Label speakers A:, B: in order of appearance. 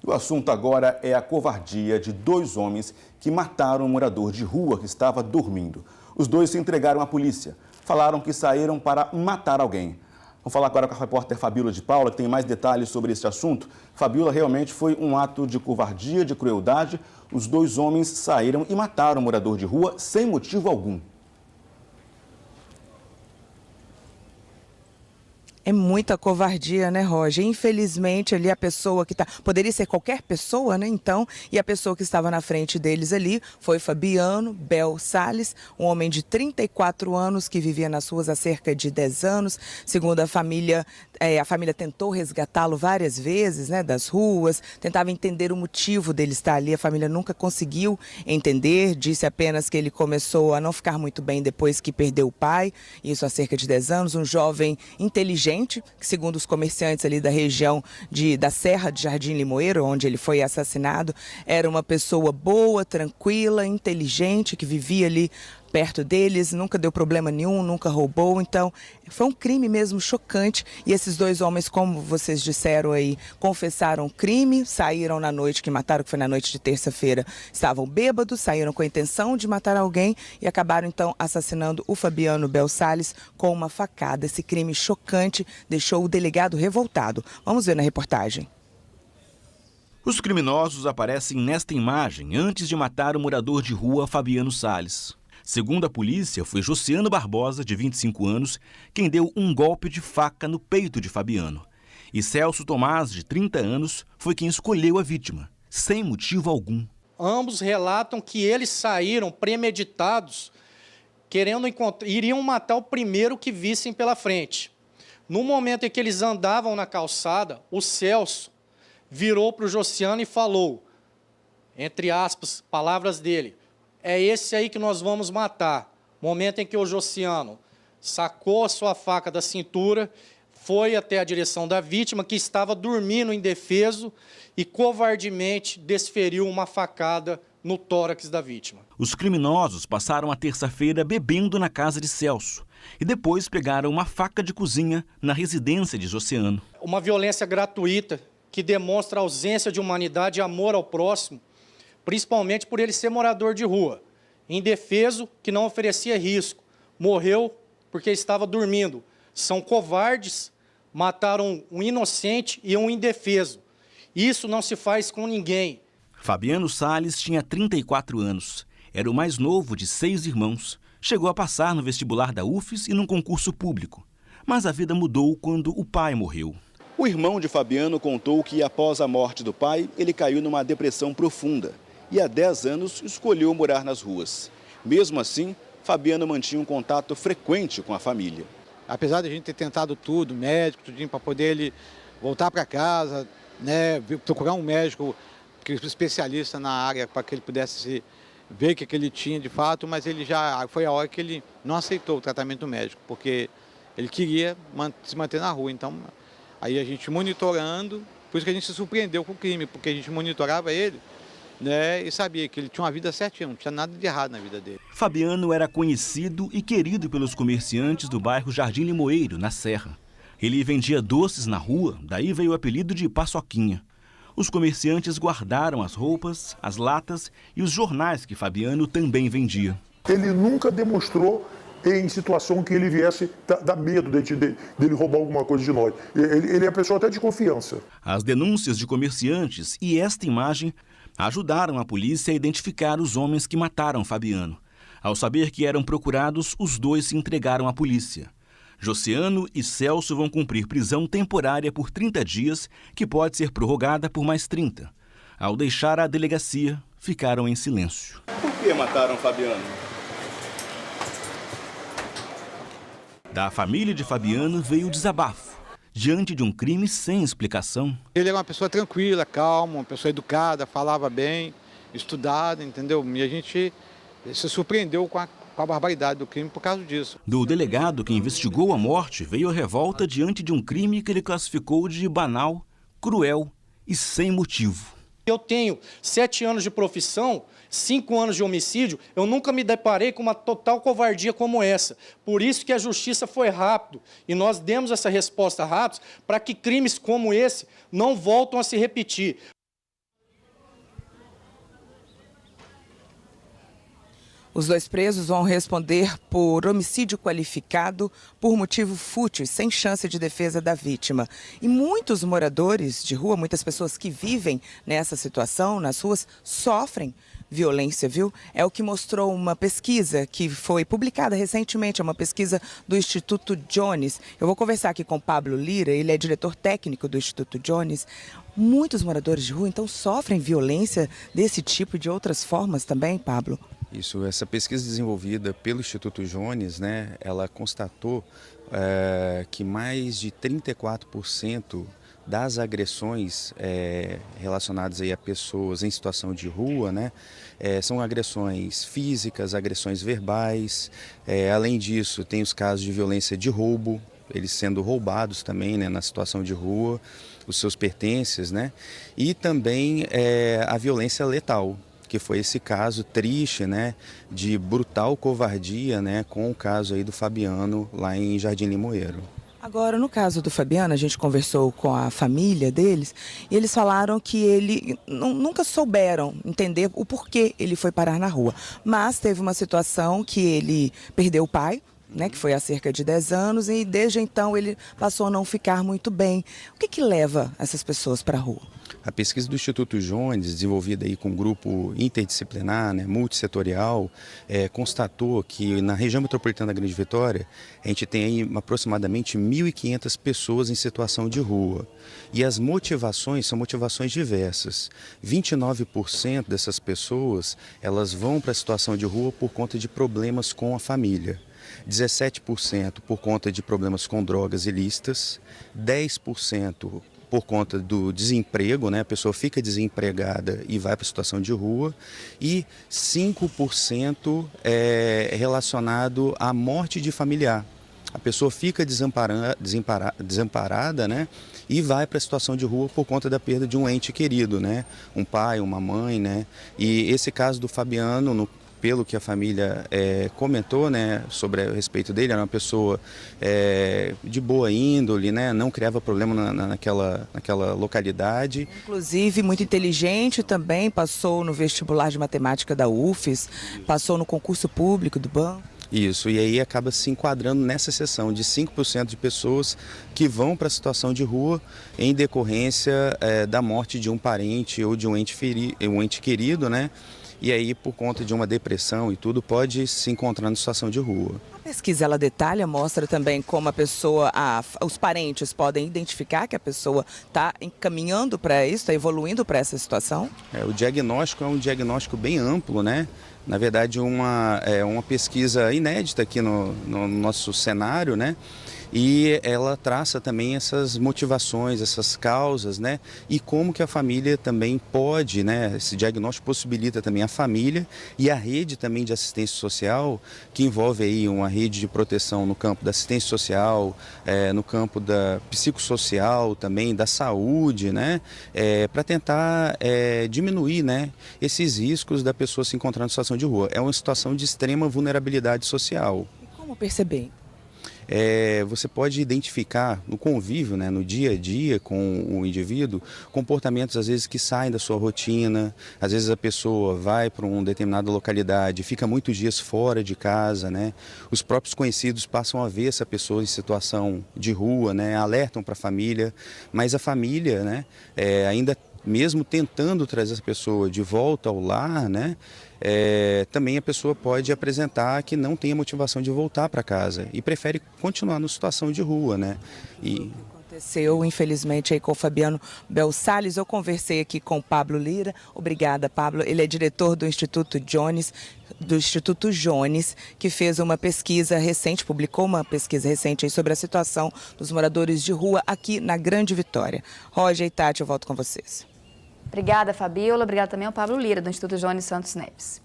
A: O assunto agora é a covardia de dois homens que mataram um morador de rua que estava dormindo. Os dois se entregaram à polícia. Falaram que saíram para matar alguém. Vamos falar agora com a repórter Fabíola de Paula, que tem mais detalhes sobre esse assunto. Fabíola, realmente foi um ato de covardia, de crueldade. Os dois homens saíram e mataram um morador de rua sem motivo algum.
B: É muita covardia, né, Roger? Infelizmente, ali a pessoa que está... Poderia ser qualquer pessoa, né, então? E a pessoa que estava na frente deles ali foi Fabiano Bel Salles, um homem de 34 anos que vivia nas ruas há cerca de 10 anos. Segundo a família tentou resgatá-lo várias vezes, né, das ruas, tentava entender o motivo dele estar ali. A família nunca conseguiu entender, disse apenas que ele começou a não ficar muito bem depois que perdeu o pai, isso há cerca de 10 anos, um jovem inteligente, que segundo os comerciantes ali da região da Serra de Jardim Limoeiro, onde ele foi assassinado, era uma pessoa boa, tranquila, inteligente, que vivia ali perto deles, nunca deu problema nenhum, nunca roubou. Então, foi um crime mesmo chocante. E esses dois homens, como vocês disseram aí, confessaram o crime, saíram na noite que mataram, que foi na noite de terça-feira, estavam bêbados, saíram com a intenção de matar alguém e acabaram então assassinando o Fabiano Bel Salles com uma facada. Esse crime chocante deixou o delegado revoltado. Vamos ver na reportagem.
C: Os criminosos aparecem nesta imagem antes de matar o morador de rua Fabiano Salles. Segundo a polícia, foi Josiano Barbosa, de 25 anos, quem deu um golpe de faca no peito de Fabiano. E Celso Tomás, de 30 anos, foi quem escolheu a vítima, sem motivo algum.
D: Ambos relatam que eles saíram premeditados, iriam matar o primeiro que vissem pela frente. No momento em que eles andavam na calçada, o Celso virou para o Josiano e falou, entre aspas, palavras dele, é esse aí que nós vamos matar. Momento em que o Josiano sacou a sua faca da cintura, foi até a direção da vítima, que estava dormindo indefeso, e covardemente desferiu uma facada no tórax da vítima.
C: Os criminosos passaram a terça-feira bebendo na casa de Celso e depois pegaram uma faca de cozinha na residência de Josiano.
D: Uma violência gratuita que demonstra a ausência de humanidade e amor ao próximo, principalmente por ele ser morador de rua, indefeso, que não oferecia risco, morreu porque estava dormindo. São covardes, mataram um inocente e um indefeso. Isso não se faz com ninguém.
C: Fabiano Salles tinha 34 anos, era o mais novo de 6 irmãos. Chegou a passar no vestibular da UFES e num concurso público, mas a vida mudou quando o pai morreu.
A: O irmão de Fabiano contou que após a morte do pai, ele caiu numa depressão profunda. E há 10 anos escolheu morar nas ruas. Mesmo assim, Fabiano mantinha um contato frequente com a família.
E: Apesar de a gente ter tentado tudo, médico, tudinho, para poder ele voltar para casa, né, procurar um médico especialista na área para que ele pudesse ver o que ele tinha de fato, mas ele já foi a hora que ele não aceitou o tratamento médico, porque ele queria se manter na rua. Então, aí a gente monitorando, por isso que a gente se surpreendeu com o crime, porque a gente monitorava ele, né, e sabia que ele tinha uma vida certinha, não tinha nada de errado na vida dele.
C: Fabiano era conhecido e querido pelos comerciantes do bairro Jardim Limoeiro, na Serra. Ele vendia doces na rua, daí veio o apelido de Paçoquinha. Os comerciantes guardaram as roupas, as latas e os jornais que Fabiano também vendia.
F: Ele nunca demonstrou em situação que ele viesse dar medo dele roubar alguma coisa de nós. Ele é pessoa até de confiança.
C: As denúncias de comerciantes e esta imagem ajudaram a polícia a identificar os homens que mataram Fabiano. Ao saber que eram procurados, os dois se entregaram à polícia. Josiano e Celso vão cumprir prisão temporária por 30 dias, que pode ser prorrogada por mais 30. Ao deixar a delegacia, ficaram em silêncio.
A: Por que mataram Fabiano?
C: Da família de Fabiano veio o desabafo, diante de um crime sem explicação.
E: Ele era uma pessoa tranquila, calma, uma pessoa educada, falava bem, estudada, entendeu? E a gente se surpreendeu com a barbaridade do crime por causa disso.
C: Do delegado que investigou a morte veio a revolta diante de um crime que ele classificou de banal, cruel e sem motivo.
D: Eu tenho 7 anos de profissão, 5 anos de homicídio, eu nunca me deparei com uma total covardia como essa. Por isso que a justiça foi rápido e nós demos essa resposta rápida para que crimes como esse não voltem a se repetir.
B: Os dois presos vão responder por homicídio qualificado por motivo fútil, sem chance de defesa da vítima. E muitos moradores de rua, muitas pessoas que vivem nessa situação, nas ruas, sofrem violência, viu? É o que mostrou uma pesquisa que foi publicada recentemente, é uma pesquisa do Instituto Jones. Eu vou conversar aqui com o Pablo Lira, ele é diretor técnico do Instituto Jones. Muitos moradores de rua, então, sofrem violência desse tipo e de outras formas também, Pablo?
G: Isso, essa pesquisa desenvolvida pelo Instituto Jones, né, ela constatou que mais de 34% das agressões relacionadas aí a pessoas em situação de rua, né, são agressões físicas, agressões verbais. Além disso, tem os casos de violência de roubo, eles sendo roubados também, né, na situação de rua, os seus pertences, né, e também a violência letal, que foi esse caso triste, né, de brutal covardia, né, com o caso aí do Fabiano lá em Jardim Limoeiro.
B: Agora, no caso do Fabiano, a gente conversou com a família deles e eles falaram que ele nunca souberam entender o porquê ele foi parar na rua. Mas teve uma situação que ele perdeu o pai, né, que foi há cerca de 10 anos, e desde então ele passou a não ficar muito bem. O que leva essas pessoas para a rua?
G: A pesquisa do Instituto Jones, desenvolvida aí com um grupo interdisciplinar, né, multissetorial, constatou que na região metropolitana da Grande Vitória, a gente tem aí aproximadamente 1.500 pessoas em situação de rua. E as motivações são motivações diversas. 29% dessas pessoas, elas vão para a situação de rua por conta de problemas com a família. 17% por conta de problemas com drogas ilícitas, 10% por conta do desemprego, né? A pessoa fica desempregada e vai para a situação de rua, e 5% é relacionado à morte de familiar. A pessoa fica desamparada, né? E vai para a situação de rua por conta da perda de um ente querido, né? Um pai, uma mãe, né? E esse caso do Fabiano, pelo que a família comentou, né, sobre a respeito dele, era uma pessoa de boa índole, né, não criava problema naquela localidade.
B: Inclusive, muito inteligente também, passou no vestibular de matemática da UFES, passou no concurso público do banco.
G: Isso, e aí acaba se enquadrando nessa seção de 5% de pessoas que vão para a situação de rua em decorrência da morte de um parente ou de um ente querido, né? E aí, por conta de uma depressão e tudo, pode se encontrar na situação de rua.
B: A pesquisa, ela detalha, mostra também como a pessoa, os parentes podem identificar que a pessoa está encaminhando para isso, está evoluindo para essa situação?
G: O diagnóstico é um diagnóstico bem amplo, né? Na verdade, uma pesquisa inédita aqui no nosso cenário, né? E ela traça também essas motivações, essas causas, né? E como que a família também pode, né? Esse diagnóstico possibilita também a família e a rede também de assistência social, que envolve aí uma rede de proteção no campo da assistência social, no campo da psicossocial também, da saúde, né? Para tentar diminuir, né, esses riscos da pessoa se encontrar em situação de rua. É uma situação de extrema vulnerabilidade social.
B: E como perceber?
G: Você pode identificar no convívio, né, no dia a dia com o indivíduo, comportamentos às vezes que saem da sua rotina. Às vezes a pessoa vai para uma determinada localidade, fica muitos dias fora de casa, né? Os próprios conhecidos passam a ver essa pessoa em situação de rua, né? Alertam para a família, mas a família, né, ainda mesmo tentando trazer essa pessoa de volta ao lar, né, também a pessoa pode apresentar que não tem a motivação de voltar para casa e prefere continuar na situação de rua, né?
B: Aconteceu, infelizmente, aí com o Fabiano Bel Salles. Eu conversei aqui com o Pablo Lira. Obrigada, Pablo. Ele é diretor do Instituto Jones, que fez uma pesquisa recente, publicou uma pesquisa recente aí sobre a situação dos moradores de rua aqui na Grande Vitória. Roger e Tati, eu volto com vocês.
H: Obrigada, Fabiola. Obrigada também ao Pablo Lira, do Instituto Jones Santos Neves.